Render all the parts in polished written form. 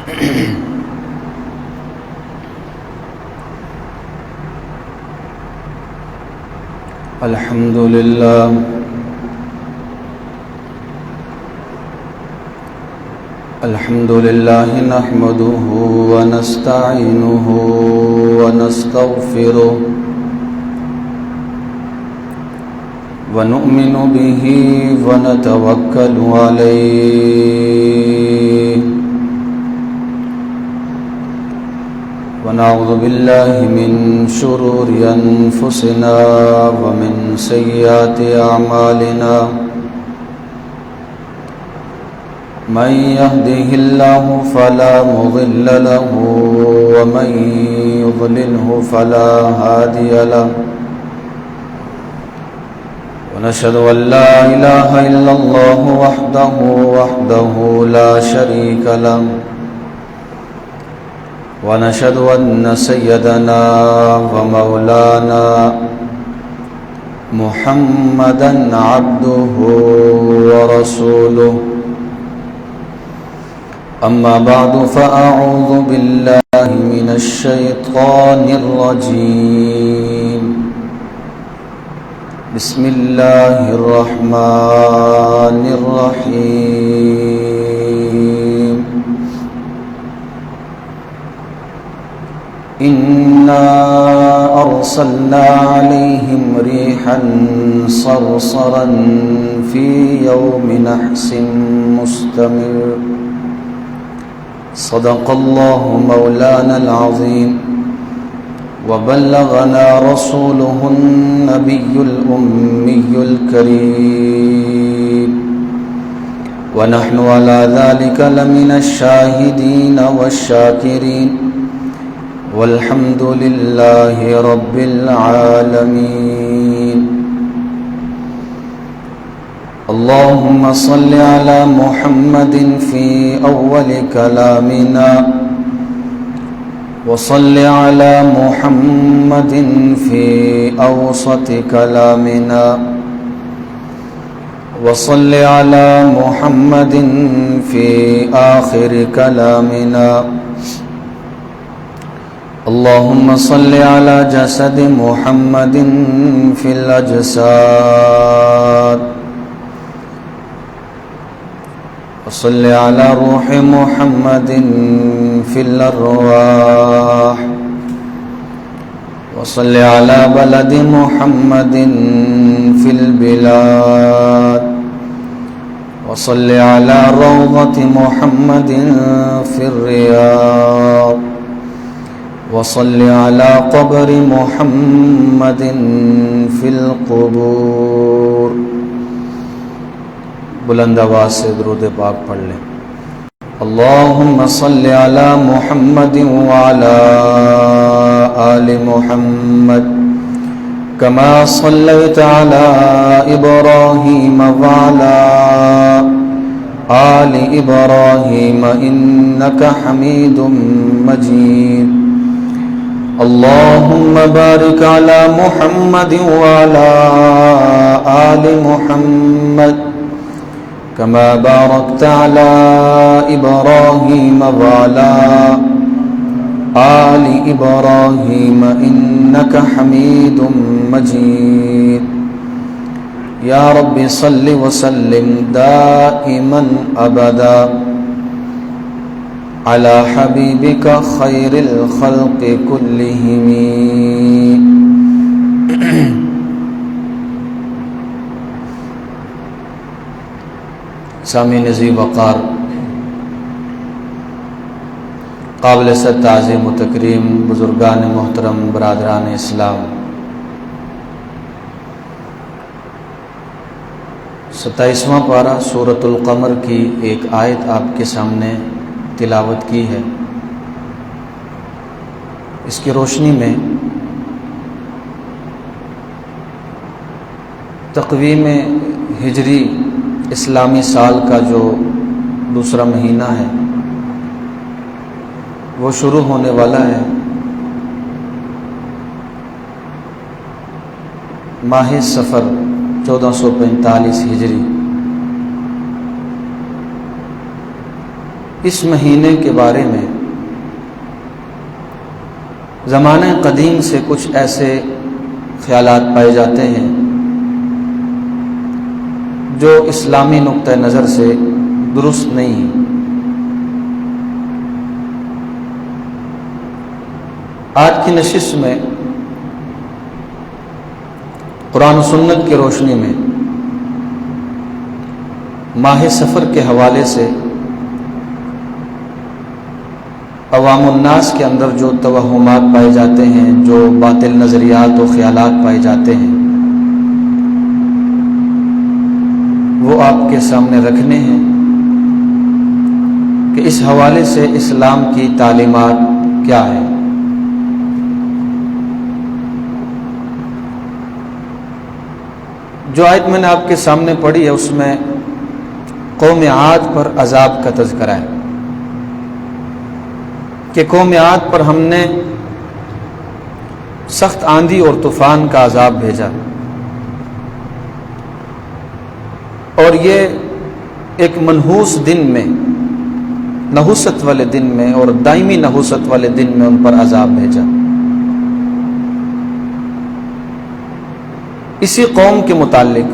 الحمد لله نحمده ونستعينه ونستغفره ونؤمن به ونتوكل عليه ونعوذ بالله من شرور أنفسنا ومن سيئات أعمالنا من يهده الله فلا مضل له ومن يضلله فلا هادي له ونشهد أن لا إله إلا الله وحده لا شريك له ونشهد أن سيدنا ومولانا محمدا عبده ورسوله أما بعد فأعوذ بالله من الشيطان الرجيم بسم الله الرحمن الرحيم إنا أرسلنا عليهم ريحا صرصرا في يوم نحس مستمر صدق الله مولانا العظيم وبلغنا رسوله النبي الأمي الكريم ونحن على ذلك لمن الشاهدين والشاكرين والحمد لله رب العالمين اللهم صل على محمد في أول كلامنا وصل على محمد في أوسط كلامنا وصل على محمد في آخر كلامنا اللهم صل على جسد محمد في الأجساد وصل على روح محمد في الأرواح وصل على بلد محمد في البلاد وصل على روضة محمد في الرياض وصل على قبر محمد في القبور بلند آواز سے درود پاک پڑھ لیں اللہم صل علی محمد وعلی آل محمد کما صلیت علی ابراہیم وعلی آل ابراہیم انکا حمید مجید اللہم بارک علی محمد وعلی آل محمد كما باركت على إبراهيم وعلى آل إبراهيم إنك حميد مجيد يا رب صل وسلم دائما أبدا على حبيبك خير الخلق كلهم سامعین عزیز وقار قابل صد تعظیم و تکریم بزرگان محترم برادران اسلام 27واں پارہ سورۃ القمر کی ایک آیت آپ کے سامنے تلاوت کی ہے۔ اس کی روشنی میں تقویم ہجری اسلامی سال کا جو دوسرا مہینہ ہے وہ شروع ہونے والا ہے۔ ماہ صفر 1445 ہجری اس مہینے کے بارے میں زمانہ قدیم سے کچھ ایسے خیالات پائے جاتے ہیں جو اسلامی نقطہ نظر سے درست نہیں ہیں۔ آج کی نشست میں قرآن و سنت کی روشنی میں ماہ سفر کے حوالے سے عوام الناس کے اندر جو توہمات پائے جاتے ہیں، جو باطل نظریات و خیالات پائے جاتے ہیں، وہ آپ کے سامنے رکھنے ہیں کہ اس حوالے سے اسلام کی تعلیمات کیا ہے۔ جو آیت میں نے آپ کے سامنے پڑھی ہے اس میں قوم عاد پر عذاب کا تذکرہ ہے کہ قوم عاد پر ہم نے سخت آندھی اور طوفان کا عذاب بھیجا، اور یہ ایک منحوس دن میں، نحوست والے دن میں اور دائمی نحوست والے دن میں ان پر عذاب بھیجا۔ اسی قوم کے متعلق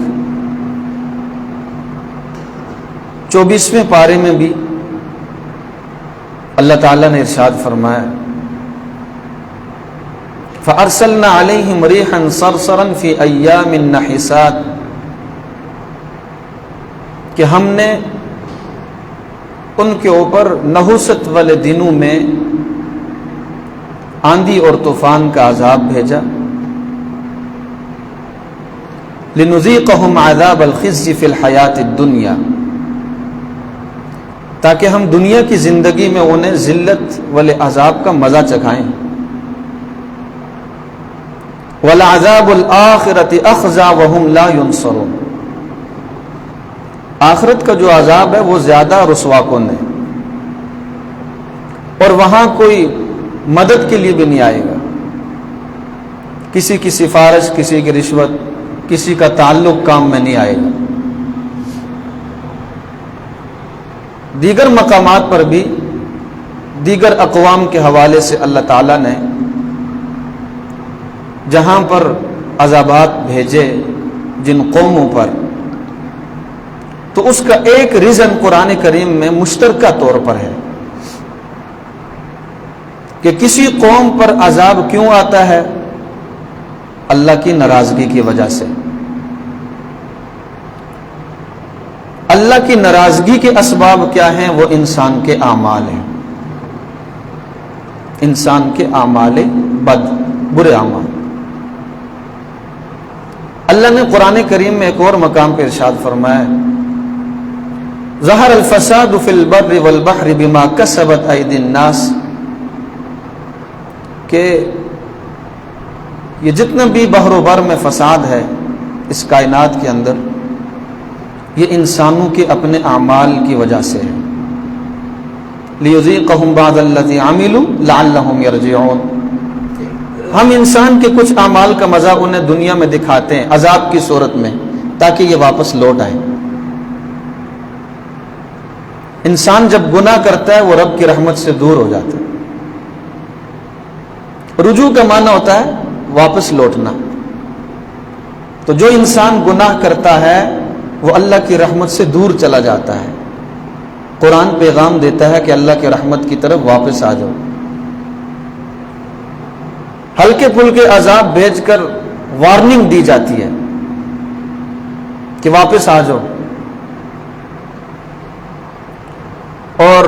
24ویں پارے میں بھی اللہ تعالیٰ نے ارشاد فرمایا فَأَرْسَلْنَا عَلَيْهِمْ رِيحًا صَرْصَرًا فِي أَيَّامٍ نَحِسَاتٍ، کہ ہم نے ان کے اوپر نحوست والے دنوں میں آندھی اور طوفان کا عذاب بھیجا، لِنُذِيقَهُمْ عَذَابَ الْخِزْيِ فِي الْحَيَاةِ الدُّنْيَا، تاکہ ہم دنیا کی زندگی میں انہیں ذلت والے عذاب کا مزہ چکھائیں۔ وَلَعَذَابُ الْآخِرَةِ أَخْزَىٰ وَهُمْ لَا يُنصَرُونَ، آخرت کا جو عذاب ہے وہ زیادہ رسوا کن ہے، اور وہاں کوئی مدد کے لیے بھی نہیں آئے گا، کسی کی سفارش، کسی کی رشوت، کسی کا تعلق کام میں نہیں آئے گا۔ دیگر مقامات پر بھی دیگر اقوام کے حوالے سے اللہ تعالیٰ نے جہاں پر عذابات بھیجے جن قوموں پر، تو اس کا ایک ریزن قرآن کریم میں مشترکہ طور پر ہے کہ کسی قوم پر عذاب کیوں آتا ہے؟ اللہ کی ناراضگی کی وجہ سے۔ اللہ کی ناراضگی کے اسباب کیا ہیں؟ وہ انسان کے اعمال ہیں، انسان کے اعمال بد، برے اعمال۔ اللہ نے قرآن کریم میں ایک اور مقام پہ ارشاد فرمایا ظہر الفساد فی البر والبحر بما کسبت ایدی الناس، کہ یہ جتنا بھی بحر و بر میں فساد ہے اس کائنات کے اندر، یہ انسانوں کے اپنے اعمال کی وجہ سے ہے۔ لِيُذِيقَهُمْ بَعْضَ الَّذِي عَمِلُوا لَعَلَّهُمْ يَرْجِعُونَ، ہم انسان کے کچھ اعمال کا مزہ انہیں دنیا میں دکھاتے ہیں عذاب کی صورت میں، تاکہ یہ واپس لوٹ آئے۔ انسان جب گناہ کرتا ہے وہ رب کی رحمت سے دور ہو جاتا ہے۔ رجوع کا معنی ہوتا ہے واپس لوٹنا، تو جو انسان گناہ کرتا ہے وہ اللہ کی رحمت سے دور چلا جاتا ہے۔ قرآن پیغام دیتا ہے کہ اللہ کی رحمت کی طرف واپس آ جاؤ۔ ہلکے پھلکے عذاب بھیج کر وارننگ دی جاتی ہے کہ واپس آ جاؤ، اور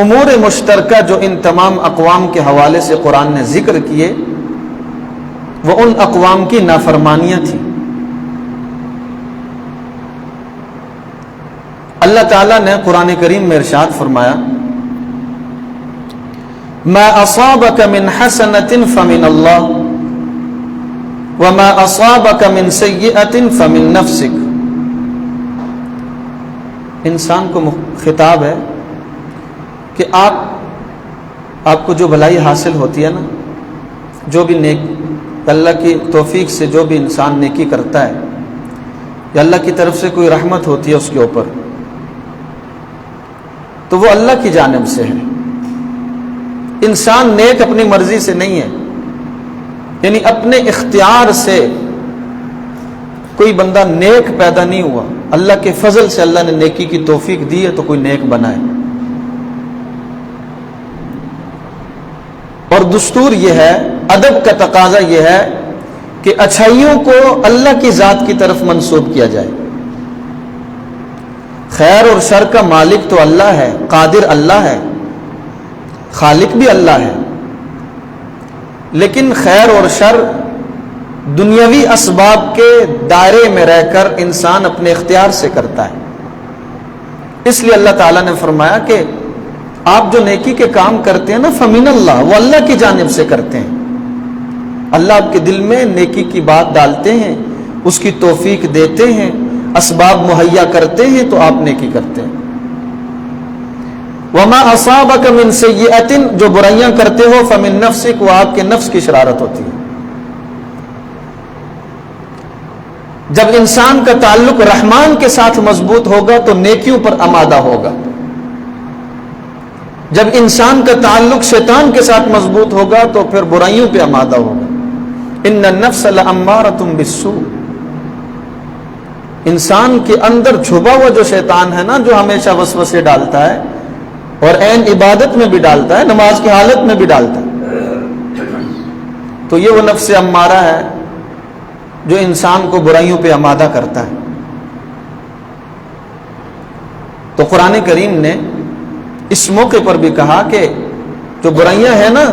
امور مشترکہ جو ان تمام اقوام کے حوالے سے قرآن نے ذکر کیے وہ ان اقوام کی نافرمانیاں تھیں۔ اللہ تعالیٰ نے قرآن کریم میں ارشاد فرمایا ما اصابك من حسنة فمن اللہ وما اصابك من سیئة فمن نفسك، انسان کو خطاب ہے کہ آپ کو جو بھلائی حاصل ہوتی ہے نا، جو بھی نیک اللہ کی توفیق سے جو بھی انسان نیکی کرتا ہے یا اللہ کی طرف سے کوئی رحمت ہوتی ہے اس کے اوپر، تو وہ اللہ کی جانب سے ہے. انسان نیک اپنی مرضی سے نہیں ہے، یعنی اپنے اختیار سے کوئی بندہ نیک پیدا نہیں ہوا. اللہ کے فضل سے اللہ نے نیکی کی توفیق دی ہے تو کوئی نیک بنا ہے. اور دستور یہ ہے، ادب کا تقاضا یہ ہے کہ اچھائیوں کو اللہ کی ذات کی طرف منسوب کیا جائے. خیر اور شر کا مالک تو اللہ ہے، قادر اللہ ہے، خالق بھی اللہ ہے، لیکن خیر اور شر دنیاوی اسباب کے دائرے میں رہ کر انسان اپنے اختیار سے کرتا ہے. اس لیے اللہ تعالیٰ نے فرمایا کہ آپ جو نیکی کے کام کرتے ہیں نا فمن اللہ، وہ اللہ کی جانب سے کرتے ہیں. اللہ آپ کے دل میں نیکی کی بات ڈالتے ہیں، اس کی توفیق دیتے ہیں، اسباب مہیا کرتے ہیں تو آپ نیکی کرتے ہیں. وما اصابک من سیئۃ، جو برائیاں کرتے ہو فمن نفسک، وہ آپ کے نفس کی شرارت ہوتی ہے. جب انسان کا تعلق رحمان کے ساتھ مضبوط ہوگا تو نیکیوں پر آمادہ ہوگا. جب انسان کا تعلق شیطان کے ساتھ مضبوط ہوگا تو پھر برائیوں پہ آمادہ ہوگا. ان النفس لامارۃ بالسوء، انسان کے اندر چھپا ہوا جو شیطان ہے نا، جو ہمیشہ وسوسے ڈالتا ہے اور عین عبادت میں بھی ڈالتا ہے، نماز کی حالت میں بھی ڈالتا ہے، تو یہ وہ نفس امارہ ہے جو انسان کو برائیوں پہ آمادہ کرتا ہے. تو قرآن کریم نے اس موقع پر بھی کہا کہ جو برائیاں ہیں نا،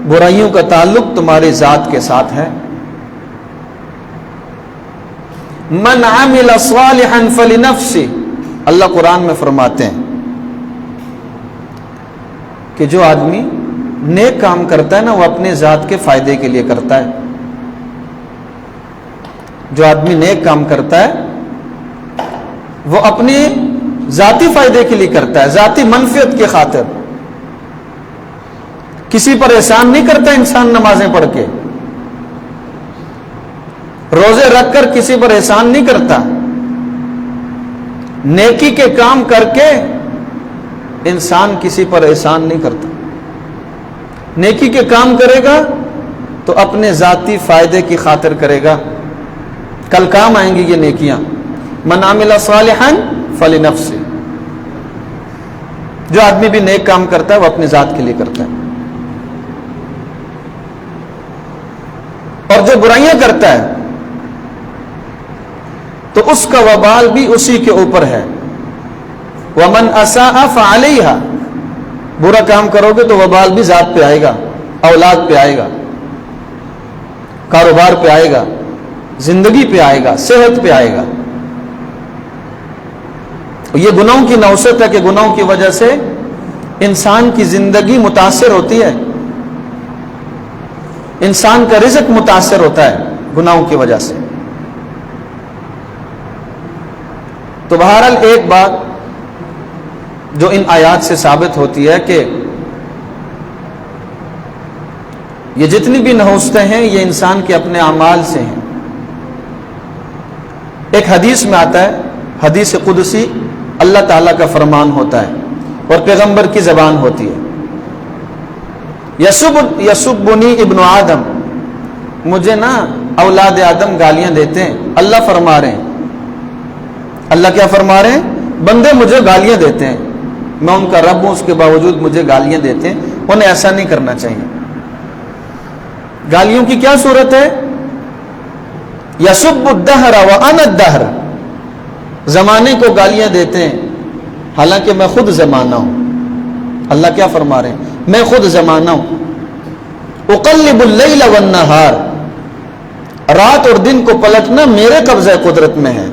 برائیوں کا تعلق تمہاری ذات کے ساتھ ہے. من عمل صالحا فلنفسه، اللہ قرآن میں فرماتے ہیں کہ جو آدمی نیک کام کرتا ہے نا وہ اپنے ذات کے فائدے کے لیے کرتا ہے. جو آدمی نیک کام کرتا ہے وہ اپنے ذاتی فائدے کے لیے کرتا ہے، ذاتی منفعت کی خاطر. کسی پر احسان نہیں کرتا انسان نمازیں پڑھ کے، روزے رکھ کر کسی پر احسان نہیں کرتا. نیکی کے کام کر کے انسان کسی پر احسان نہیں کرتا. نیکی کے کام کرے گا تو اپنے ذاتی فائدے کی خاطر کرے گا. کل کام آئیں گی یہ نیکیاں. من عمل صالحا فلنفسه، جو آدمی بھی نیک کام کرتا ہے وہ اپنی ذات کے لیے کرتا ہے. اور جو برائیاں کرتا ہے تو اس کا وبال بھی اسی کے اوپر ہے. ومن اساء فعلیہا، برا کام کرو گے تو وبال بھی ذات پہ آئے گا، اولاد پہ آئے گا، کاروبار پہ آئے گا، زندگی پہ آئے گا، صحت پہ آئے گا. یہ گناہوں کی نوست ہے کہ گناہوں کی وجہ سے انسان کی زندگی متاثر ہوتی ہے، انسان کا رزق متاثر ہوتا ہے گناہوں کی وجہ سے. تو بہرحال ایک بات جو ان آیات سے ثابت ہوتی ہے کہ یہ جتنی بھی نحوستیں ہیں یہ انسان کے اپنے اعمال سے ہیں. ایک حدیث میں آتا ہے، حدیث قدسی، اللہ تعالیٰ کا فرمان ہوتا ہے اور پیغمبر کی زبان ہوتی ہے. یسبنی ابن آدم، مجھے نا اولاد آدم گالیاں دیتے ہیں. اللہ فرما رہے ہیں، اللہ کیا فرما رہے ہیں؟ بندے مجھے گالیاں دیتے ہیں، میں ان کا رب ہوں، اس کے باوجود مجھے گالیاں دیتے ہیں. انہیں ایسا نہیں کرنا چاہیے. گالیوں کی کیا صورت ہے؟ یسب الدہر وانا الدہر، زمانے کو گالیاں دیتے ہیں حالانکہ میں خود زمانہ ہوں. اللہ کیا فرما رہے ہیں؟ میں خود زمانہ ہوں. اقلب اللیل والنہار، رات اور دن کو پلٹنا میرے قبضہ قدرت میں ہے.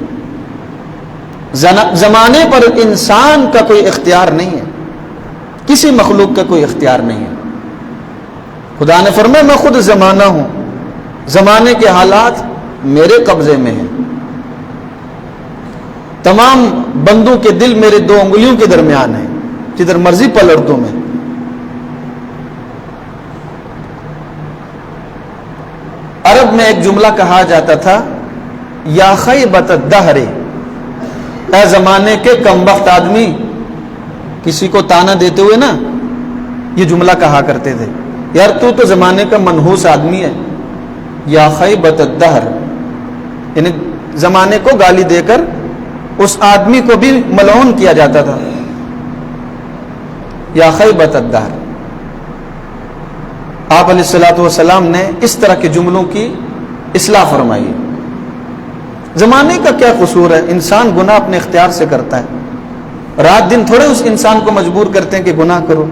زمانے پر انسان کا کوئی اختیار نہیں ہے، کسی مخلوق کا کوئی اختیار نہیں ہے. خدا نے فرمایا میں خود زمانہ ہوں، زمانے کے حالات میرے قبضے میں ہیں. تمام بندوں کے دل میرے دو انگلیوں کے درمیان ہیں، جدھر مرضی پلٹ دوں میں. عرب میں ایک جملہ کہا جاتا تھا، یا خیبۃ الدہر، اے زمانے کے کم بخت آدمی، کسی کو تانا دیتے ہوئے نا یہ جملہ کہا کرتے تھے، یار تو زمانے کا منحوس آدمی ہے، یا خیبت الدہر، یعنی زمانے کو گالی دے کر اس آدمی کو بھی ملعون کیا جاتا تھا، یا خیبت الدہر۔ آپ علیہ الصلوۃ والسلام نے اس طرح کے جملوں کی اصلاح فرمائی۔ زمانے کا کیا قصور ہے؟ انسان گناہ اپنے اختیار سے کرتا ہے، رات دن تھوڑے اس انسان کو مجبور کرتے ہیں کہ گناہ کرو۔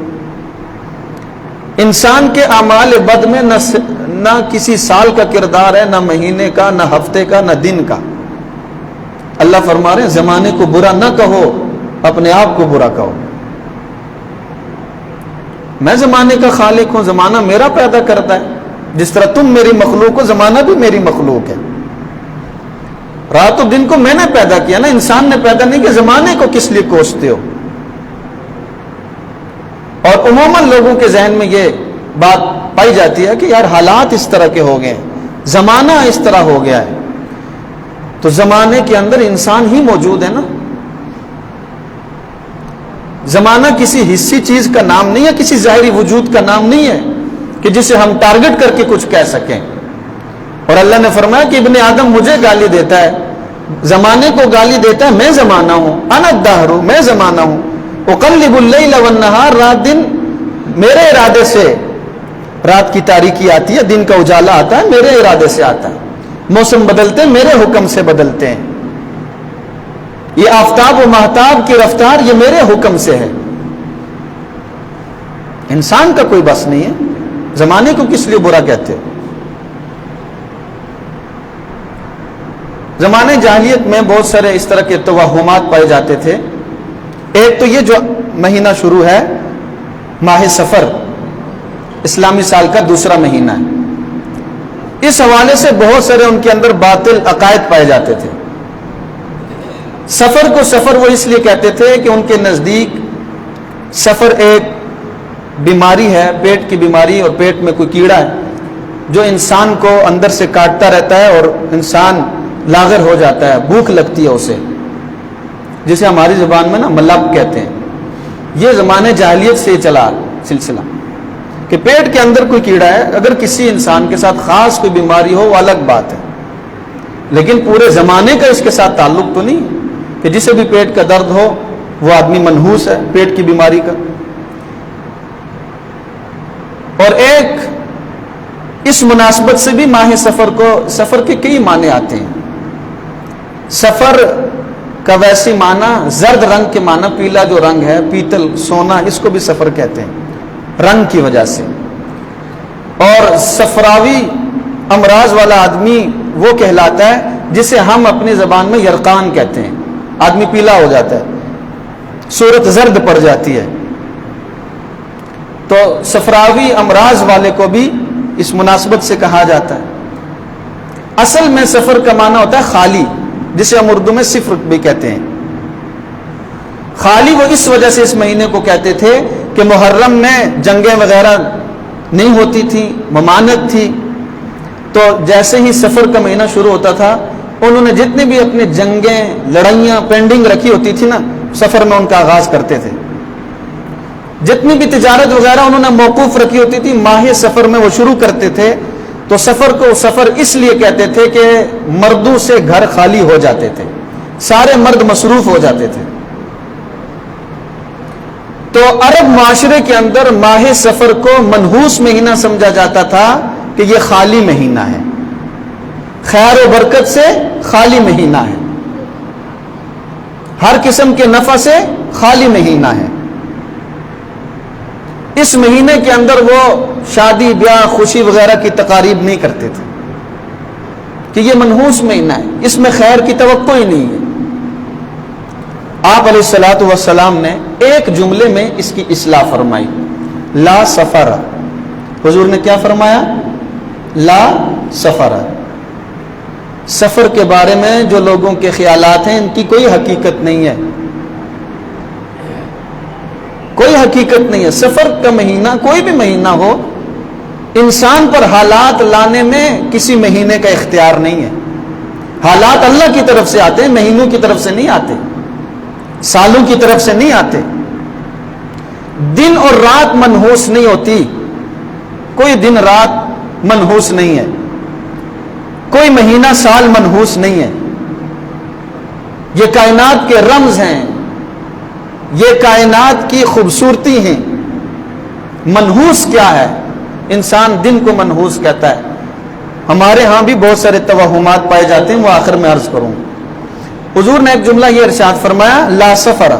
انسان کے اعمال بد میں نہ کسی سال کا کردار ہے، نہ مہینے کا، نہ ہفتے کا، نہ دن کا۔ اللہ فرما رہے ہیں زمانے کو برا نہ کہو، اپنے آپ کو برا کہو۔ میں زمانے کا خالق ہوں، زمانہ میرا پیدا کرتا ہے، جس طرح تم میری مخلوق ہو، زمانہ بھی میری مخلوق ہے۔ رات و دن کو میں نے پیدا کیا نا، انسان نے پیدا نہیں کہ زمانے کو کس لیے کوستے ہو؟ اور عموماً لوگوں کے ذہن میں یہ بات پائی جاتی ہے کہ یار حالات اس طرح کے ہو گئے ہیں، زمانہ اس طرح ہو گیا ہے، تو زمانے کے اندر انسان ہی موجود ہے نا۔ زمانہ کسی حصی چیز کا نام نہیں ہے، کسی ظاہری وجود کا نام نہیں ہے کہ جسے ہم ٹارگٹ کر کے کچھ کہہ سکیں۔ اور اللہ نے فرمایا کہ ابن آدم مجھے گالی دیتا ہے، زمانے کو گالی دیتا ہے، میں زمانہ ہوں، انا الدہر، میں زمانہ ہوں، اقلب اللیل والنہار، رات دن میرے ارادے سے رات کی تاریکی آتی ہے، دن کا اجالا آتا ہے، میرے ارادے سے آتا ہے، موسم بدلتے ہیں میرے حکم سے بدلتے ہیں، یہ آفتاب و مہتاب کی رفتار یہ میرے حکم سے ہے۔ انسان کا کوئی بس نہیں ہے، زمانے کو کس لیے برا کہتے ہو؟ زمانے جاہلیت میں بہت سارے اس طرح کے توہمات پائے جاتے تھے۔ ایک تو یہ جو مہینہ شروع ہے ماہ سفر، اسلامی سال کا دوسرا مہینہ ہے، اس حوالے سے بہت سارے ان کے اندر باطل عقائد پائے جاتے تھے۔ سفر کو سفر وہ اس لیے کہتے تھے کہ ان کے نزدیک سفر ایک بیماری ہے، پیٹ کی بیماری، اور پیٹ میں کوئی کیڑا ہے جو انسان کو اندر سے کاٹتا رہتا ہے اور انسان لاغر ہو جاتا ہے، بھوک لگتی ہے اسے، جسے ہماری زبان میں نا ملب کہتے ہیں۔ یہ زمانے جاہلیت سے چلا سلسلہ کہ پیٹ کے اندر کوئی کیڑا ہے، اگر کسی انسان کے ساتھ خاص کوئی بیماری ہو وہ الگ بات ہے، لیکن پورے زمانے کا اس کے ساتھ تعلق تو نہیں کہ جسے بھی پیٹ کا درد ہو وہ آدمی منحوس ہے پیٹ کی بیماری کا۔ اور ایک اس مناسبت سے بھی ماہ سفر کو، سفر کے کئی معنی آتے ہیں۔ سفر کا ویسی معنی زرد رنگ کے معنی، پیلا جو رنگ ہے، پیتل، سونا، اس کو بھی سفر کہتے ہیں رنگ کی وجہ سے۔ اور صفراوی امراض والا آدمی وہ کہلاتا ہے جسے ہم اپنی زبان میں یرقان کہتے ہیں، آدمی پیلا ہو جاتا ہے، صورت زرد پڑ جاتی ہے۔ تو صفراوی امراض والے کو بھی اس مناسبت سے کہا جاتا ہے۔ اصل میں سفر کا معنی ہوتا ہے خالی، جسے ہم اردو میں صفر بھی کہتے ہیں۔ خالی وہ اس وجہ سے اس مہینے کو کہتے تھے کہ محرم میں جنگیں وغیرہ نہیں ہوتی تھی، ممانعت تھی، تو جیسے ہی سفر کا مہینہ شروع ہوتا تھا انہوں نے جتنی بھی اپنی جنگیں، لڑائیاں پینڈنگ رکھی ہوتی تھی نا، سفر میں ان کا آغاز کرتے تھے۔ جتنی بھی تجارت وغیرہ انہوں نے موقوف رکھی ہوتی تھی، ماہ سفر میں وہ شروع کرتے تھے۔ تو سفر کو سفر اس لیے کہتے تھے کہ مردوں سے گھر خالی ہو جاتے تھے، سارے مرد مصروف ہو جاتے تھے۔ تو عرب معاشرے کے اندر ماہ سفر کو منحوس مہینہ سمجھا جاتا تھا کہ یہ خالی مہینہ ہے، خیر و برکت سے خالی مہینہ ہے، ہر قسم کے نفع سے خالی مہینہ ہے۔ اس مہینے کے اندر وہ شادی بیاہ خوشی وغیرہ کی تقاریب نہیں کرتے تھے کہ یہ منحوس مہینہ ہے، اس میں خیر کی توقع ہی نہیں ہے۔ آپ علیہ الصلوۃ والسلام نے ایک جملے میں اس کی اصلاح فرمائی، لا سفر۔ حضور نے کیا فرمایا؟ لا سفر۔ سفر کے بارے میں جو لوگوں کے خیالات ہیں ان کی کوئی حقیقت نہیں ہے، کوئی حقیقت نہیں ہے۔ سفر کا مہینہ کوئی بھی مہینہ ہو، انسان پر حالات لانے میں کسی مہینے کا اختیار نہیں ہے۔ حالات اللہ کی طرف سے آتے ہیں، مہینوں کی طرف سے نہیں آتے، سالوں کی طرف سے نہیں آتے۔ دن اور رات منحوس نہیں ہوتی، کوئی دن رات منحوس نہیں ہے، کوئی مہینہ سال منحوس نہیں ہے. یہ کائنات کے رمز ہیں، یہ کائنات کی خوبصورتی ہیں. منحوس کیا ہے؟ انسان دن کو منحوس کہتا ہے. ہمارے ہاں بھی بہت سارے توہمات پائے جاتے ہیں، وہ آخر میں عرض کروں. حضور نے ایک جملہ یہ ارشاد فرمایا، لا سفر،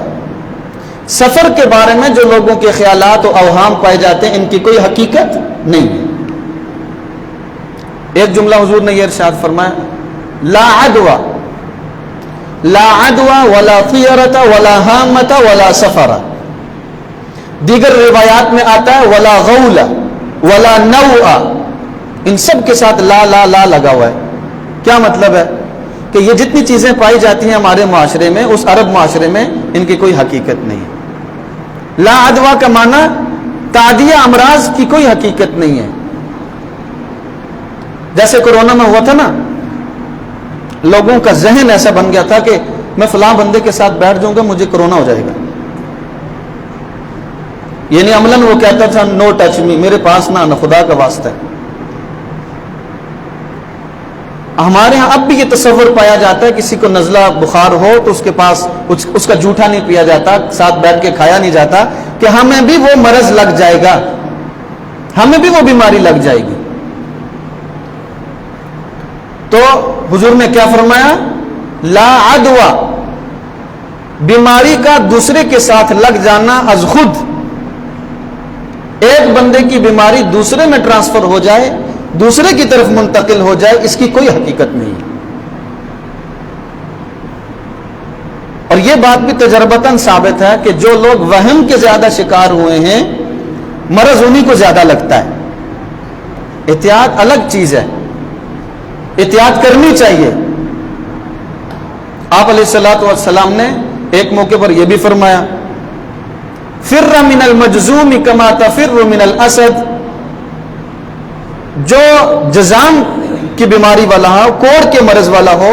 سفر کے بارے میں جو لوگوں کے خیالات و اوہام پائے جاتے ہیں ان کی کوئی حقیقت نہیں ہے. ایک جملہ حضور نے یہ ارشاد فرمایا، لا عدوى، لا عدوى ولا طیرۃ ولا ہامۃ ولا سفر. دیگر روایات میں آتا ہے ولا غول ولا نوء، ان سب کے ساتھ لا لا لا لگا ہوا ہے. کیا مطلب ہے؟ کہ یہ جتنی چیزیں پائی جاتی ہیں ہمارے معاشرے میں، اس عرب معاشرے میں ان کی کوئی حقیقت نہیں ہے. لا عدوہ کا معنی تعدیہ امراض کی کوئی حقیقت نہیں ہے. جیسے کورونا میں ہوا تھا نا، لوگوں کا ذہن ایسا بن گیا تھا کہ میں فلاں بندے کے ساتھ بیٹھ جاؤں گا مجھے کورونا ہو جائے گا. یعنی عملاً وہ کہتا تھا نو ٹچ می، میرے پاس نہ آنا، خدا کا واسطہ ہے. ہمارے ہاں اب بھی یہ تصور پایا جاتا ہے کسی کو نزلہ بخار ہو تو اس کے پاس اس کا جھوٹا نہیں پیا جاتا، ساتھ بیٹھ کے کھایا نہیں جاتا کہ ہمیں بھی وہ مرض لگ جائے گا، ہمیں بھی وہ بیماری لگ جائے گی. تو حضور نے کیا فرمایا؟ لا عدوى، بیماری کا دوسرے کے ساتھ لگ جانا از خود، ایک بندے کی بیماری دوسرے میں ٹرانسفر ہو جائے، دوسرے کی طرف منتقل ہو جائے، اس کی کوئی حقیقت نہیں. اور یہ بات بھی تجربتاً ثابت ہے کہ جو لوگ وہم کے زیادہ شکار ہوئے ہیں مرض انہی کو زیادہ لگتا ہے. احتیاط الگ چیز ہے، احتیاط کرنی چاہیے. آپ علیہ الصلوۃ والسلام نے ایک موقع پر یہ بھی فرمایا، فر من المجذوم کما تفر من الاسد. جو جذام کی بیماری والا ہو، کوڑ کے مرض والا ہو،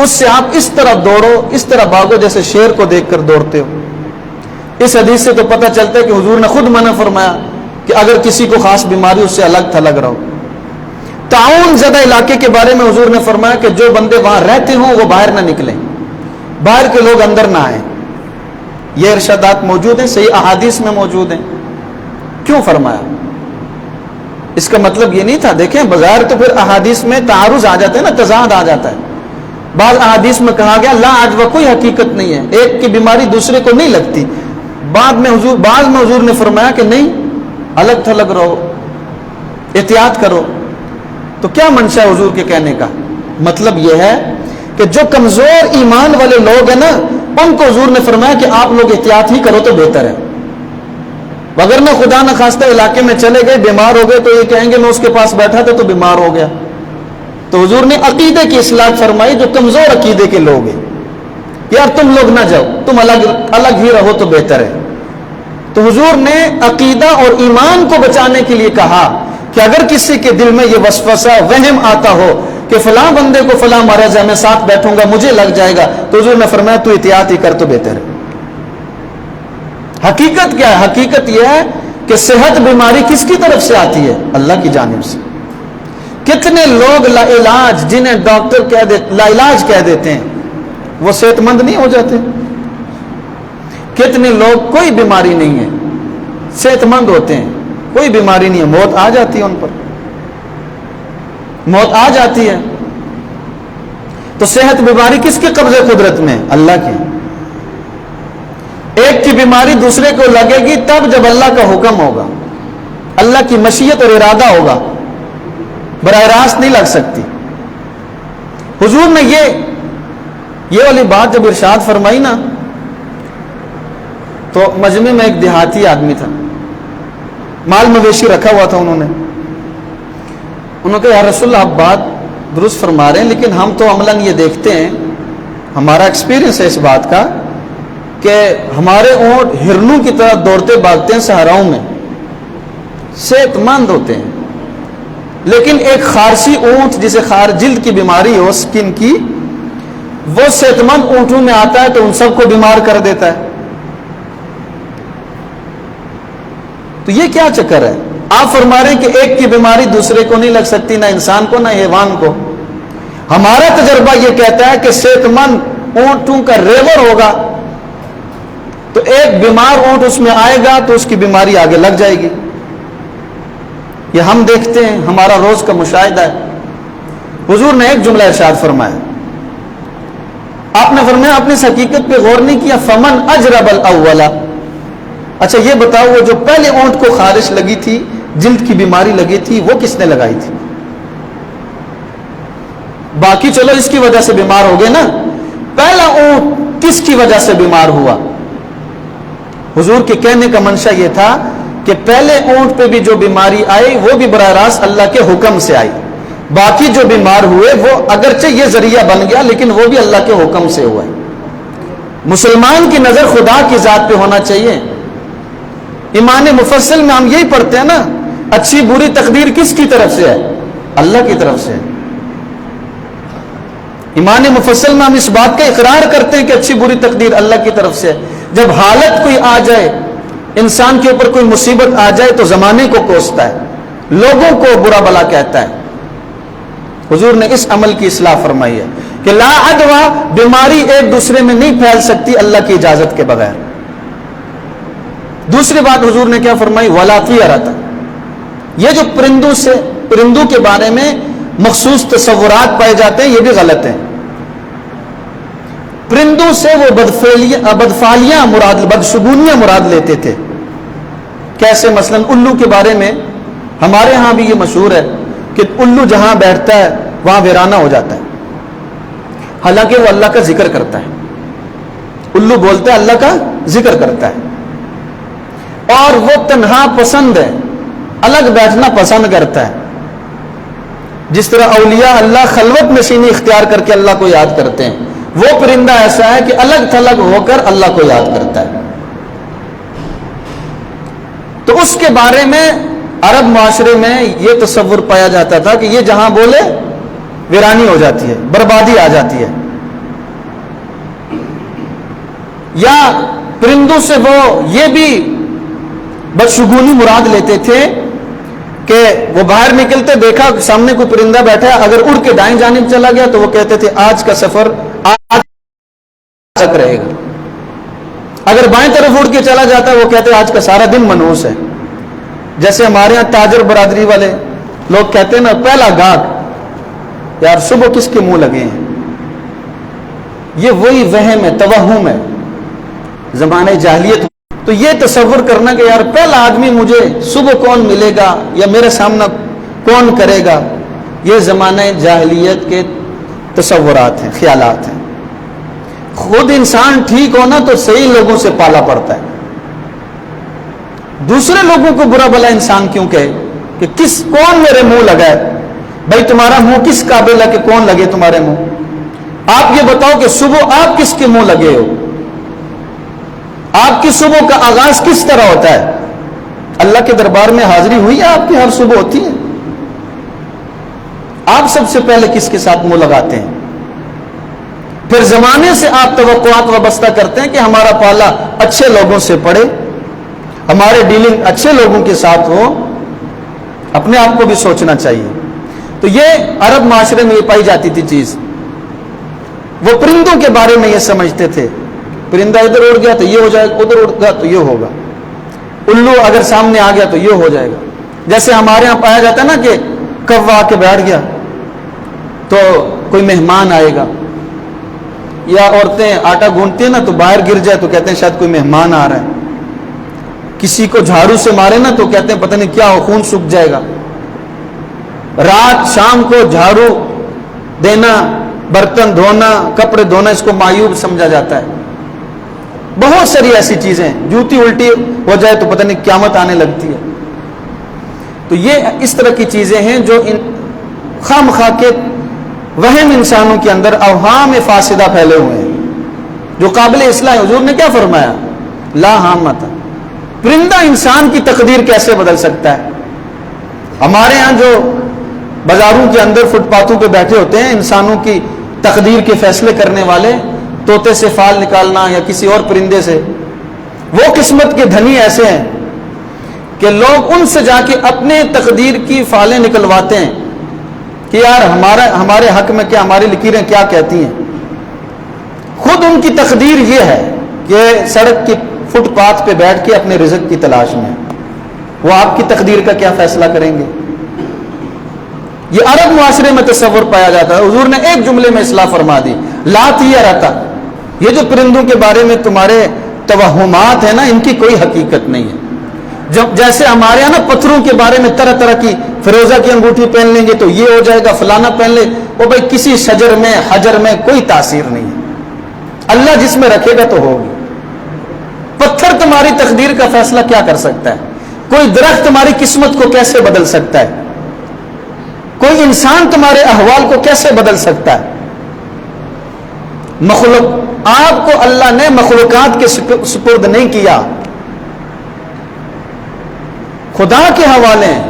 اس سے آپ اس طرح دوڑو، اس طرح بھاگو جیسے شیر کو دیکھ کر دوڑتے ہو. اس حدیث سے تو پتہ چلتا ہے کہ حضور نے خود منع فرمایا کہ اگر کسی کو خاص بیماری اس سے الگ تھلگ رہو. تعاون زدہ علاقے کے بارے میں حضور نے فرمایا کہ جو بندے وہاں رہتے ہوں وہ باہر نہ نکلیں، باہر کے لوگ اندر نہ آئیں. یہ ارشادات موجود ہیں، صحیح احادیث میں موجود ہیں. کیوں فرمایا؟ اس کا مطلب یہ نہیں تھا. دیکھیں بظاہر تو پھر احادیث میں تعارض آ جاتا ہے نا، تضاد آ جاتا ہے. بعض احادیث میں کہا گیا لا عدوہ، کوئی حقیقت نہیں ہے، ایک کی بیماری دوسرے کو نہیں لگتی. بعد میں حضور نے فرمایا کہ نہیں، الگ تھلگ رہو، احتیاط کرو. تو کیا منشا ہے حضور کے کہنے کا؟ مطلب یہ ہے کہ جو کمزور ایمان والے لوگ ہیں نا، ان کو حضور نے فرمایا کہ آپ لوگ احتیاط ہی کرو تو بہتر ہے. اگر نہ خدا نہ خواستہ علاقے میں چلے گئے، بیمار ہو گئے تو یہ کہیں گے میں اس کے پاس بیٹھا تھا تو بیمار ہو گیا. تو حضور نے عقیدے کی اصلاح فرمائی. جو کمزور عقیدے کے لوگ ہیں، یار تم لوگ نہ جاؤ، تم الگ ہی رہو تو بہتر ہے. تو حضور نے عقیدہ اور ایمان کو بچانے کے لیے کہا کہ اگر کسی کے دل میں یہ وسوسہ وہم آتا ہو کہ فلاں بندے کو فلاں مرض ہے، میں ساتھ بیٹھوں گا مجھے لگ جائے گا، تو حضور نے فرمایا تو احتیاط ہی کر تو بہتر ہے. حقیقت کیا ہے؟ حقیقت یہ ہے کہ صحت بیماری کس کی طرف سے آتی ہے؟ اللہ کی جانب سے. کتنے لوگ لا علاج، جنہیں ڈاکٹر لا علاج کہہ دیتے ہیں، وہ صحت مند نہیں ہو جاتے. کتنے لوگ کوئی بیماری نہیں ہے، صحت مند ہوتے ہیں، کوئی بیماری نہیں ہے، موت آ جاتی ہے ان پر، موت آ جاتی ہے. تو صحت بیماری کس کے قبضے قدرت میں؟ اللہ کی. ایک کی بیماری دوسرے کو لگے گی تب جب اللہ کا حکم ہوگا، اللہ کی مشیت اور ارادہ ہوگا، براہ راست نہیں لگ سکتی. حضور نے یہ والی بات جب ارشاد فرمائی نا، تو مجمع میں ایک دیہاتی آدمی تھا، مال مویشی رکھا ہوا تھا. انہوں نے کہا یا رسول اللہ آپ بات درست فرما رہے ہیں، لیکن ہم تو عملاً یہ دیکھتے ہیں، ہمارا ایکسپیرینس ہے اس بات کا کہ ہمارے اونٹ ہرنوں کی طرح دوڑتے بھاگتے ہیں صحراؤں میں، صحت مند ہوتے ہیں، لیکن ایک خارشی اونٹ جسے جلد کی بیماری ہو، سکن کی، وہ صحت مند اونٹوں میں آتا ہے تو ان سب کو بیمار کر دیتا ہے. تو یہ کیا چکر ہے؟ آپ فرما رہے ہیں کہ ایک کی بیماری دوسرے کو نہیں لگ سکتی، نہ انسان کو نہ حیوان کو۔ ہمارا تجربہ یہ کہتا ہے کہ صحت مند اونٹوں کا ریوڑ ہوگا تو ایک بیمار اونٹ اس میں آئے گا تو اس کی بیماری آگے لگ جائے گی۔ یہ ہم دیکھتے ہیں، ہمارا روز کا مشاہدہ ہے۔ حضور نے ایک جملہ ارشاد فرمایا، آپ نے فرمایا اپنی اس حقیقت پہ غور نہیں کیا، فمن اجرب الاول، اچھا یہ بتاؤ وہ جو پہلے اونٹ کو خارش لگی تھی، جلد کی بیماری لگی تھی، وہ کس نے لگائی تھی؟ باقی چلو اس کی وجہ سے بیمار ہو گئے نا، پہلا اونٹ کس کی وجہ سے بیمار ہوا؟ حضور کے کہنے کا منشا یہ تھا کہ پہلے اونٹ پہ بھی جو بیماری آئی وہ بھی براہ راست اللہ کے حکم سے آئی، باقی جو بیمار ہوئے وہ اگرچہ یہ ذریعہ بن گیا لیکن وہ بھی اللہ کے حکم سے ہوا ہے۔ مسلمان کی نظر خدا کی ذات پہ ہونا چاہیے۔ ایمان مفصل میں ہم یہی پڑھتے ہیں نا، اچھی بری تقدیر کس کی طرف سے ہے؟ اللہ کی طرف سے ہے۔ ایمان مفصل میں ہم اس بات کا اقرار کرتے ہیں کہ اچھی بری تقدیر اللہ کی طرف سے ہے۔ جب حالت کوئی آ جائے، انسان کے اوپر کوئی مصیبت آ جائے تو زمانے کو کوستا ہے، لوگوں کو برا بلا کہتا ہے۔ حضور نے اس عمل کی اصلاح فرمائی ہے کہ لا عدوہ، بیماری ایک دوسرے میں نہیں پھیل سکتی اللہ کی اجازت کے بغیر۔ دوسری بات حضور نے کیا فرمائی؟ ولا طیرۃ، یہ جو پرندوں کے بارے میں مخصوص تصورات پائے جاتے ہیں یہ بھی غلط ہیں۔ پرندوں سے وہ بدفعلیاں مراد، بدشگونیاں مراد لیتے تھے۔ کیسے؟ مثلا الو کے بارے میں ہمارے ہاں بھی یہ مشہور ہے کہ الو جہاں بیٹھتا ہے وہاں ویرانہ ہو جاتا ہے، حالانکہ وہ اللہ کا ذکر کرتا ہے۔ الو بولتا ہے، اللہ کا ذکر کرتا ہے، اور وہ تنہا پسند ہے، الگ بیٹھنا پسند کرتا ہے۔ جس طرح اولیاء اللہ خلوت نشینی اختیار کر کے اللہ کو یاد کرتے ہیں، وہ پرندہ ایسا ہے کہ الگ تھلگ ہو کر اللہ کو یاد کرتا ہے۔ تو اس کے بارے میں عرب معاشرے میں یہ تصور پایا جاتا تھا کہ یہ جہاں بولے ویرانی ہو جاتی ہے، بربادی آ جاتی ہے۔ یا پرندوں سے وہ یہ بھی بدشگونی مراد لیتے تھے کہ وہ باہر نکلتے، دیکھا سامنے کوئی پرندہ بیٹھا ہے، اگر اڑ کے دائیں جانب چلا گیا تو وہ کہتے تھے آج کا سفر آج تک رہے گا، اگر بائیں طرف اڑ کے چلا جاتا ہے وہ کہتے ہیں آج کا سارا دن منحوس ہے۔ جیسے ہمارے یہاں تاجر برادری والے لوگ کہتے ہیں نا، پہلا گاہک، یار صبح کس کے منہ لگے ہیں؟ یہ وہی وہم ہے، توہم ہے زمانے جاہلیت۔ تو یہ تصور کرنا کہ یار پہلا آدمی مجھے صبح کون ملے گا یا میرے سامنا کون کرے گا، یہ زمانہ جاہلیت کے تصورات ہیں، خیالات ہیں۔ خود انسان ٹھیک ہونا تو صحیح لوگوں سے پالا پڑتا ہے، دوسرے لوگوں کو برا بلا انسان کیوں کہے کہ کون میرے منہ لگا ہے؟ بھائی تمہارا منہ کس قابل ہے کہ کون لگے تمہارے منہ؟ آپ یہ بتاؤ کہ صبح آپ کس کے منہ لگے ہو؟ آپ کی صبح کا آغاز کس طرح ہوتا ہے؟ اللہ کے دربار میں حاضری ہوئی ہے آپ کی؟ ہر صبح ہوتی ہے؟ آپ سب سے پہلے کس کے ساتھ منہ لگاتے ہیں؟ پھر زمانے سے آپ توقعات وابستہ کرتے ہیں کہ ہمارا پالا اچھے لوگوں سے پڑے، ہمارے ڈیلنگ اچھے لوگوں کے ساتھ ہو۔ اپنے آپ کو بھی سوچنا چاہیے۔ تو یہ عرب معاشرے میں یہ پائی جاتی تھی چیز۔ وہ پرندوں کے بارے میں یہ سمجھتے تھے، پرندہ ادھر اڑ گیا تو یہ ہو جائے گا، ادھر اڑ گیا تو یہ ہوگا، الو اگر سامنے آ گیا تو یہ ہو جائے گا۔ جیسے ہمارے ہاں پایا جاتا ہے نا کہ کوا آ کے بیٹھ گیا تو کوئی مہمان آئے گا، یا عورتیں آٹا گھونٹتی ہیں نا تو باہر گر جائے تو کہتے ہیں شاید کوئی مہمان آ رہا ہے، کسی کو جھاڑو سے مارے نا تو کہتے ہیں پتہ نہیں کیا ہو، خون سوکھ جائے گا۔ رات شام کو جھاڑو دینا، برتن دھونا، کپڑے دھونا، اس کو معیوب سمجھا جاتا ہے۔ بہت ساری ایسی چیزیں، جوتی الٹی ہو جائے تو پتہ نہیں قیامت آنے لگتی ہے۔ تو یہ اس طرح کی چیزیں ہیں جو خام خواہ کے وہم انسانوں کے اندر اوہام فاسدہ پھیلے ہوئے ہیں جو قابل اصلاح۔ حضور نے کیا فرمایا؟ لا حامت، پرندہ انسان کی تقدیر کیسے بدل سکتا ہے؟ ہمارے ہاں جو بازاروں کے اندر فٹ پاتھوں پہ بیٹھے ہوتے ہیں انسانوں کی تقدیر کے فیصلے کرنے والے، طوطے سے فال نکالنا یا کسی اور پرندے سے، وہ قسمت کے دھنی ایسے ہیں کہ لوگ ان سے جا کے اپنے تقدیر کی فالیں نکلواتے ہیں کہ یار ہمارے حق میں کیا، ہماری لکیریں کیا کہتی ہیں. خود ان کی تقدیر یہ ہے کہ سڑک کی فٹ پاتھ پہ بیٹھ کے اپنے رزق کی تلاش میں، وہ آپ کی تقدیر کا کیا فیصلہ کریں گے؟ یہ عرب معاشرے میں تصور پایا جاتا ہے. حضور نے ایک جملے میں اصلاح فرما دی، لا طیرۃ، یہ جو پرندوں کے بارے میں تمہارے توہمات ہیں نا، ان کی کوئی حقیقت نہیں ہے. جیسے ہمارے یہاں نا پتھروں کے بارے میں طرح طرح کی، فیروزہ کی انگوٹھی پہن لیں گے تو یہ ہو جائے گا، فلانا پہن لے، وہ بھائی کسی شجر میں حجر میں کوئی تاثیر نہیں ہے. اللہ جس میں رکھے گا تو ہوگی. پتھر تمہاری تقدیر کا فیصلہ کیا کر سکتا ہے؟ کوئی درخت تمہاری قسمت کو کیسے بدل سکتا ہے؟ کوئی انسان تمہارے احوال کو کیسے بدل سکتا ہے؟ آپ کو اللہ نے مخلوقات کے سپرد نہیں کیا، خدا کے حوالے ہیں.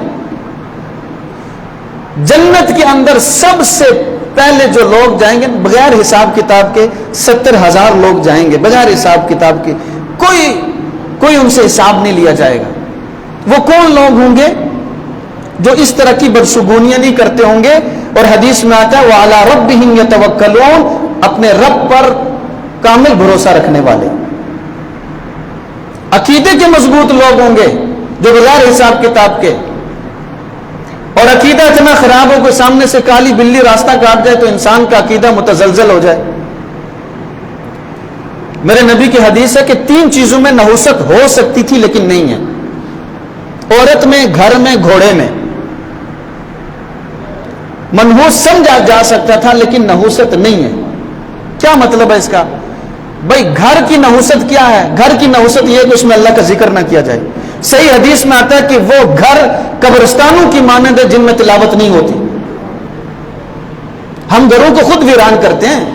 جنت کے اندر سب سے پہلے جو لوگ جائیں گے بغیر حساب کتاب کے 70,000 لوگ جائیں گے بغیر حساب کتاب کے، کوئی ان سے حساب نہیں لیا جائے گا. وہ کون لوگ ہوں گے؟ جو اس طرح کی بدشگونیاں نہیں کرتے ہوں گے. اور حدیث میں آتا ہے وَعَلَىٰ رَبِّهِمْ يَتَوَكَّلُونَ، اپنے رب پر کامل بھروسہ رکھنے والے. عقیدے کے مضبوط لوگ ہوں گے جو بغیر حساب کتاب کے. اور عقیدہ اتنا خراب ہو کہ سامنے سے کالی بلی راستہ کاٹ جائے تو انسان کا عقیدہ متزلزل ہو جائے. میرے نبی کی حدیث ہے کہ 3 چیزوں میں نحوست ہو سکتی تھی لیکن نہیں ہے: عورت میں، گھر میں، گھوڑے میں. منحوس سمجھا جا سکتا تھا لیکن نحوست نہیں ہے. کیا مطلب ہے اس کا؟ بھائی گھر کی نحوست کیا ہے؟ گھر کی نحوست یہ ہے کہ اس میں اللہ کا ذکر نہ کیا جائے. صحیح حدیث میں آتا ہے کہ وہ گھر قبرستانوں کی مانند ہے جن میں تلاوت نہیں ہوتی. ہم گھروں کو خود ویران کرتے ہیں،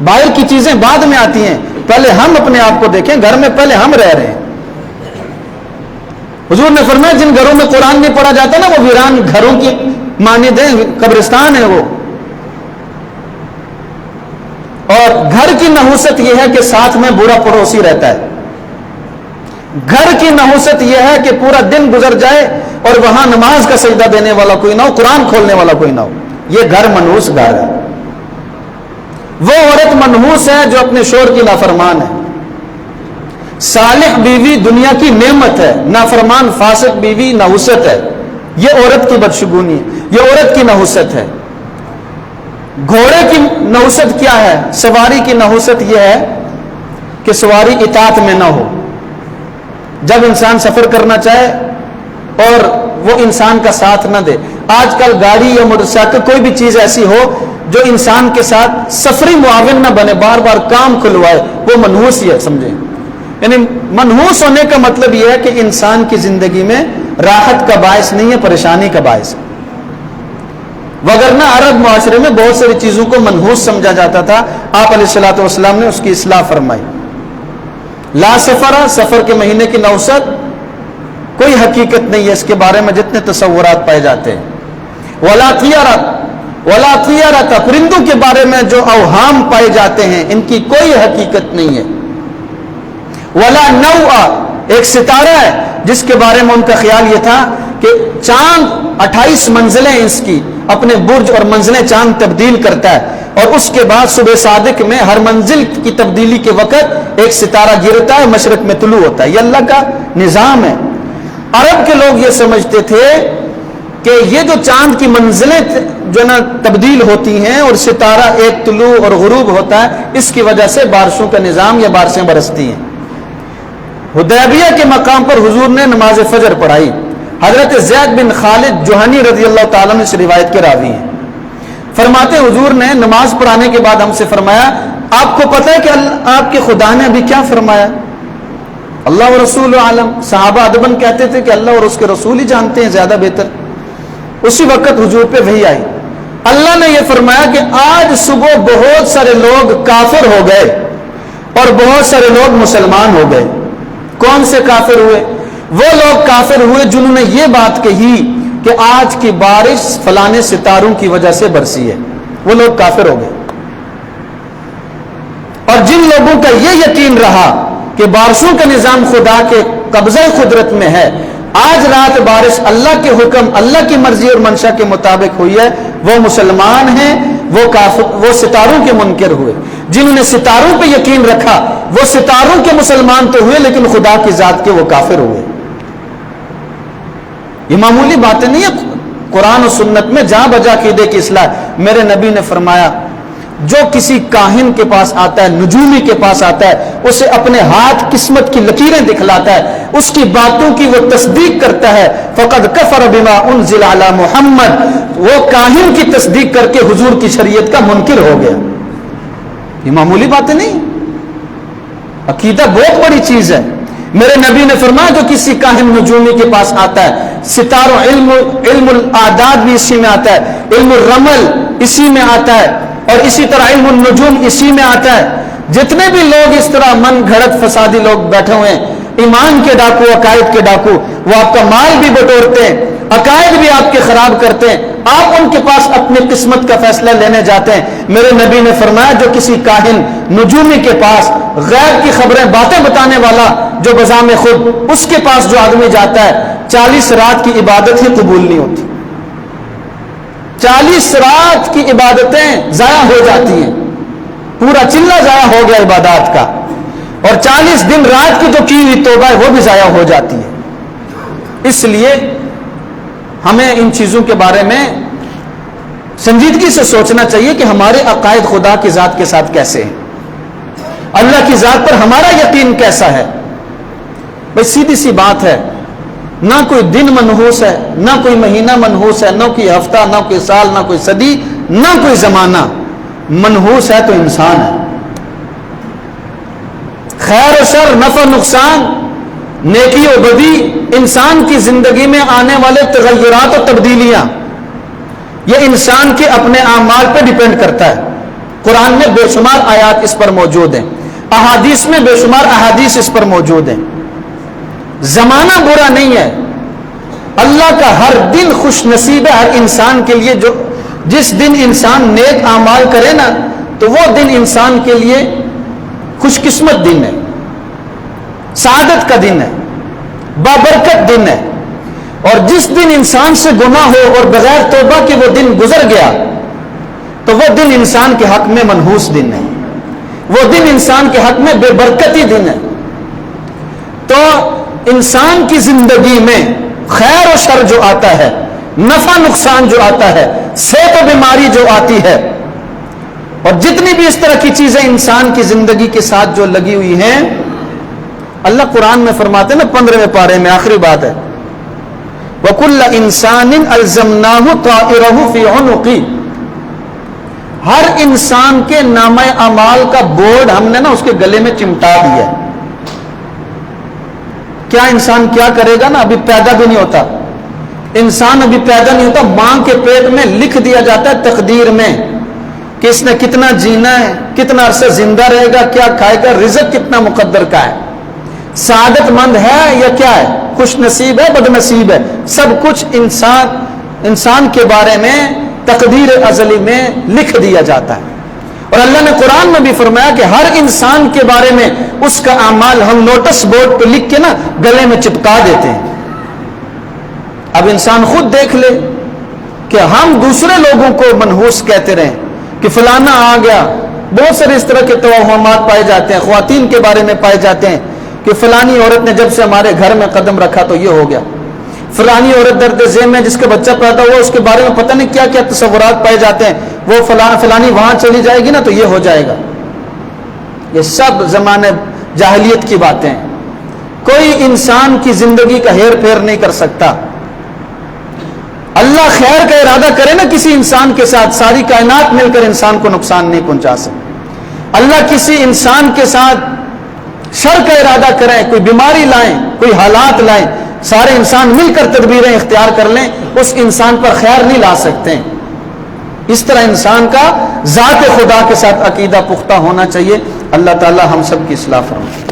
باہر کی چیزیں بعد میں آتی ہیں، پہلے ہم اپنے آپ کو دیکھیں، گھر میں پہلے ہم رہ رہے ہیں. حضور نے فرمایا جن گھروں میں قرآن نہیں پڑھا جاتا نا وہ ویران گھروں کی مانند ہیں، قبرستان ہے وہ. اور گھر کی نحوست یہ ہے کہ ساتھ میں برا پڑوسی رہتا ہے. گھر کی نحوست یہ ہے کہ پورا دن گزر جائے اور وہاں نماز کا سجدہ دینے والا کوئی نہ ہو، قرآن کھولنے والا کوئی نہ ہو. یہ گھر منحوس گھر ہے. وہ عورت منحوس ہے جو اپنے شوہر کی نافرمان ہے. صالح بیوی دنیا کی نعمت ہے، نافرمان فاسق بیوی نحوست ہے. یہ عورت کی بدشگونی ہے، یہ عورت کی نحوست ہے. گھوڑے کی نحوست کیا ہے؟ سواری کی نحوست یہ ہے کہ سواری اطاعت میں نہ ہو. جب انسان سفر کرنا چاہے اور وہ انسان کا ساتھ نہ دے. آج کل گاڑی یا موٹر سائیکل کوئی بھی چیز ایسی ہو جو انسان کے ساتھ سفری معاون نہ بنے، بار بار کام کھلوائے، وہ منحوس ہے. سمجھیں، یعنی منحوس ہونے کا مطلب یہ ہے کہ انسان کی زندگی میں راحت کا باعث نہیں ہے، پریشانی کا باعث ہے. وگرنہ عرب معاشرے میں بہت ساری چیزوں کو منحوس سمجھا جاتا تھا. آپ علیہ الصلوۃ والسلام نے اس کی اصلاح فرمائی. لا سفر، سفر کے مہینے کی نحوست کوئی حقیقت نہیں ہے، اس کے بارے میں جتنے تصورات پائے جاتے ہیں. ولا طیرۃ، پرندوں کے بارے میں جو اوہام پائے جاتے ہیں ان کی کوئی حقیقت نہیں ہے. ولا نوء، ایک ستارہ ہے جس کے بارے میں ان کا خیال یہ تھا کہ چاند 28 منزلیں اس کی، اپنے برج اور منزلیں چاند تبدیل کرتا ہے اور اس کے بعد صبح صادق میں ہر منزل کی تبدیلی کے وقت ایک ستارہ گرتا ہے، مشرق میں طلوع ہوتا ہے. یہ اللہ کا نظام ہے. عرب کے لوگ یہ سمجھتے تھے کہ یہ جو چاند کی منزلیں جو نا تبدیل ہوتی ہیں اور ستارہ ایک طلوع اور غروب ہوتا ہے، اس کی وجہ سے بارشوں کا نظام یا بارشیں برستی ہیں. حدیبیہ کے مقام پر حضور نے نماز فجر پڑھائی. حضرت زید بن خالد جوہنی رضی اللہ تعالیٰ نے اس روایت کے راوی ہیں. فرماتے حضور نے نماز پڑھانے کے بعد ہم سے فرمایا آپ کو پتہ ہے کہ آپ کے خدا نے ابھی کیا فرمایا؟ اللہ و رسول عالم. صحابہ ادباً کہتے تھے کہ اللہ اور اس کے رسول ہی جانتے ہیں زیادہ بہتر. اسی وقت حضور پہ وحی آئی. اللہ نے یہ فرمایا کہ آج صبح بہت سارے لوگ کافر ہو گئے اور بہت سارے لوگ مسلمان ہو گئے. کون سے کافر ہوئے؟ وہ لوگ کافر ہوئے جنہوں نے یہ بات کہی کہ آج کی بارش فلانے ستاروں کی وجہ سے برسی ہے. وہ لوگ کافر ہو گئے. اور جن لوگوں کا یہ یقین رہا کہ بارشوں کا نظام خدا کے قبضہ قدرت میں ہے، آج رات بارش اللہ کے حکم، اللہ کی مرضی اور منشا کے مطابق ہوئی ہے، وہ مسلمان ہیں، وہ ستاروں کے منکر ہوئے۔ جنہوں نے ستاروں پہ یقین رکھا وہ ستاروں کے مسلمان تو ہوئے لیکن خدا کی ذات کے وہ کافر ہوئے۔ یہ معمولی باتیں نہیں ہیں، قرآن و سنت میں جہاں بجا عقیدے کی اصلاح۔ میرے نبی نے فرمایا جو کسی کاہن کے پاس آتا ہے، نجومی کے پاس آتا ہے، اسے اپنے ہاتھ قسمت کی لکیریں دکھلاتا ہے، اس کی باتوں کی وہ تصدیق کرتا ہے، فقد کفر بما انزل علی محمد، وہ کاہن کی تصدیق کر کے حضور کی شریعت کا منکر ہو گیا۔ یہ معمولی باتیں نہیں، عقیدہ بہت بڑی چیز ہے۔ میرے نبی نے فرمایا جو کسی کاہن نجومی کے پاس آتا ہے، ستاروں علم الاعداد بھی اسی میں آتا ہے، علم الرمل اسی میں آتا ہے، اور اسی طرح علم النجوم اسی میں آتا ہے۔ جتنے بھی لوگ اس طرح من گھڑت فسادی لوگ بیٹھے ہوئے ہیں، ایمان کے ڈاکو، عقائد کے ڈاکو، وہ آپ کا مال بھی بٹورتے ہیں، عقائد بھی آپ کے خراب کرتے ہیں، آپ ان کے پاس اپنی قسمت کا فیصلہ لینے جاتے ہیں۔ میرے نبی نے فرمایا جو کسی کاہن نجومی کے پاس، غیب کی خبریں باتیں بتانے والا جو بزام خود، اس کے پاس جو آدمی جاتا ہے 40 رات کی عبادت ہی قبول نہیں ہوتی، 40 رات کی عبادتیں ضائع ہو جاتی ہیں، پورا چلہ ضائع ہو گیا عبادات کا، اور 40 دن رات کی جو کی ہوئی توبہ ہے وہ بھی ضائع ہو جاتی ہے۔ اس لیے ہمیں ان چیزوں کے بارے میں سنجیدگی سے سوچنا چاہیے کہ ہمارے عقائد خدا کی ذات کے ساتھ کیسے ہیں، اللہ کی ذات پر ہمارا یقین کیسا ہے۔ بھئی سیدھی سی بات ہے، نہ کوئی دن منحوس ہے، نہ کوئی مہینہ منحوس ہے، نہ کوئی ہفتہ، نہ کوئی سال، نہ کوئی صدی، نہ کوئی زمانہ منحوس ہے تو انسان ہے۔ خیر و شر، نفع نقصان، نیکی و بدی، انسان کی زندگی میں آنے والے تغیرات و تبدیلیاں، یہ انسان کے اپنے اعمال پہ ڈیپینڈ کرتا ہے۔ قرآن میں بے شمار آیات اس پر موجود ہیں، احادیث میں بے شمار احادیث اس پر موجود ہیں۔ زمانہ برا نہیں ہے، اللہ کا ہر دن خوش نصیب ہے ہر انسان کے لیے۔ جو جس دن انسان نیک اعمال کرے نا تو وہ دن انسان کے لیے خوش قسمت دن ہے، سعادت کا دن ہے، بابرکت دن ہے۔ اور جس دن انسان سے گناہ ہو اور بغیر توبہ کے وہ دن گزر گیا تو وہ دن انسان کے حق میں منحوس دن ہے، وہ دن انسان کے حق میں بے برکتی دن ہے۔ تو انسان کی زندگی میں خیر و شر جو آتا ہے، نفع نقصان جو آتا ہے، صحت و بیماری جو آتی ہے، اور جتنی بھی اس طرح کی چیزیں انسان کی زندگی کے ساتھ جو لگی ہوئی ہیں، اللہ قرآن میں فرماتے ہیں نا 15ویں پارے میں آخری بات ہے، وَكُلَّ إِنسَانٍ أَلْزَمْنَاهُ طَائِرَهُ فِي عُنُقِهِ، ہر انسان کے نامہ اعمال کا بورڈ ہم نے نا اس کے گلے میں چمٹا دیا ہے۔ کیا انسان کیا کرے گا نا، ابھی پیدا بھی نہیں ہوتا، انسان ابھی پیدا نہیں ہوتا، ماں کے پیٹ میں لکھ دیا جاتا ہے تقدیر میں کہ اس نے کتنا جینا ہے، کتنا عرصہ زندہ رہے گا، کیا کھائے گا، رزق کتنا مقدر کا ہے، سعادت مند ہے یا کیا ہے، خوش نصیب ہے، بد نصیب ہے، سب کچھ انسان کے بارے میں تقدیر ازلی میں لکھ دیا جاتا ہے۔ اور اللہ نے قرآن میں بھی فرمایا کہ ہر انسان کے بارے میں اس کا اعمال ہم نوٹس بورڈ پہ لکھ کے نا گلے میں چپکا دیتے ہیں۔ اب انسان خود دیکھ لے کہ ہم دوسرے لوگوں کو منحوس کہتے رہیں کہ فلانا آ گیا، بہت سارے اس طرح کے توہمات پائے جاتے ہیں، خواتین کے بارے میں پائے جاتے ہیں کہ فلانی عورت نے جب سے ہمارے گھر میں قدم رکھا تو یہ ہو گیا، فلانی عورت درد ذہن میں جس کا بچہ پیدا ہوا اس کے بارے میں پتہ نہیں کیا کیا تصورات پائے جاتے ہیں، وہ فلانی وہاں چلی جائے گی نا تو یہ ہو جائے گا۔ یہ سب زمانے جاہلیت کی باتیں ہیں، کوئی انسان کی زندگی کا ہیر پھیر نہیں کر سکتا۔ اللہ خیر کا ارادہ کرے نا کسی انسان کے ساتھ، ساری کائنات مل کر انسان کو نقصان نہیں پہنچا سکتی۔ اللہ کسی انسان کے ساتھ شر کا ارادہ کریں، کوئی بیماری لائیں، کوئی حالات لائیں، سارے انسان مل کر تدبیریں اختیار کر لیں، اس انسان پر خیر نہیں لا سکتے۔ اس طرح انسان کا ذات خدا کے ساتھ عقیدہ پختہ ہونا چاہیے۔ اللہ تعالی ہم سب کی اصلاح فرمائے۔